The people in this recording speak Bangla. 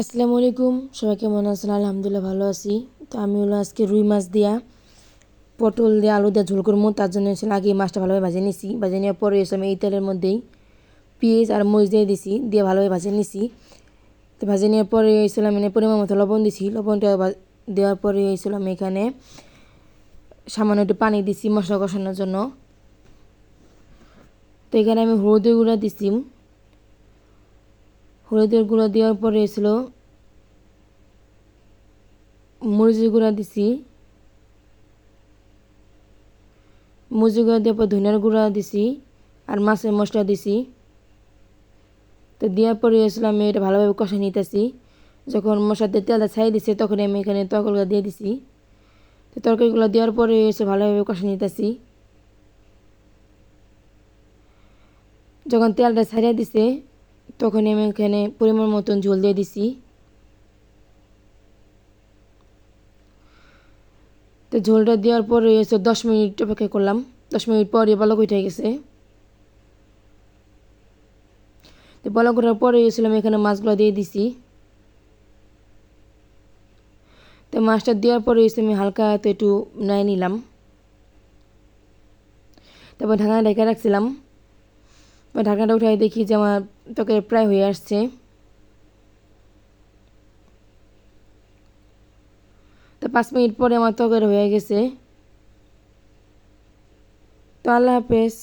আসসালামু আলাইকুম, সবাই কেমন আছেন? আলহামদুলিল্লাহ ভালো আছি। তো আমি আজকে রুই মাছ দিয়া পটল দিয়ে আলু দিয়ে ঝোল করবো। তার জন্য আগে মাছটা ভালোভাবে ভাজে নিছি। ভাজে নেওয়ার পরে আমি এই তেলের মধ্যেই পেঁয়াজ আর মরিচ দিয়ে দিছি, দিয়ে ভালোভাবে ভাজে নিছি। তো ভাজে নেওয়ার পরে আমি পরিমাণ মতো লবণ দিছি। লবণটা দেওয়ার পরে আমি এখানে সামান্য একটু পানি দিছি মশলা কষানোর জন্য। তো এখানে আমি হলুদের গুঁড়া দিছি। হলুদের গুঁড়া দেওয়ার পরে মরিচের গুঁড়া দিছি। মরিচের গুঁড়া দেওয়ার পর ধনিয়ার গুঁড়া দিছি আর মাছের মশলা দিছি। তো দেওয়ার পরে আমি এটা ভালোভাবে কষা নিতেছি। যখন মশলাতে তেলটা ছাই দিছে তখন আমি এখানে তরকারিগুলো দিয়ে দিছি। তো তরকারিগুলো দেওয়ার পরে ভালোভাবে কষা নিতেছি। যখন তেলটা ছাড়িয়ে দিছে তখন আমি এখানে পরিমাণ মতন ঝোল দিয়ে দিছি। তো ঝোলটা দেওয়ার পরে 10 মিনিট অপেক্ষা করলাম। 10 মিনিট পরে বলক উঠে গেছে। তো বলক ওঠার পরে আমি এখানে মাছগুলো দিয়ে দিছি। তো মাছটা দেওয়ার পরে আমি হালকা তো একটু নাড়িয়ে নিলাম। তারপর ঢাকনা ঢেকে রাখছিলাম। ঢাকনাটা উঠাই দেখি যে আমার তরকারি প্রায় হয়ে আসছে। তো 5 মিনিট পরে আমার তরকারি হয়ে গেছে। তো আল্লাহ হাফেজ।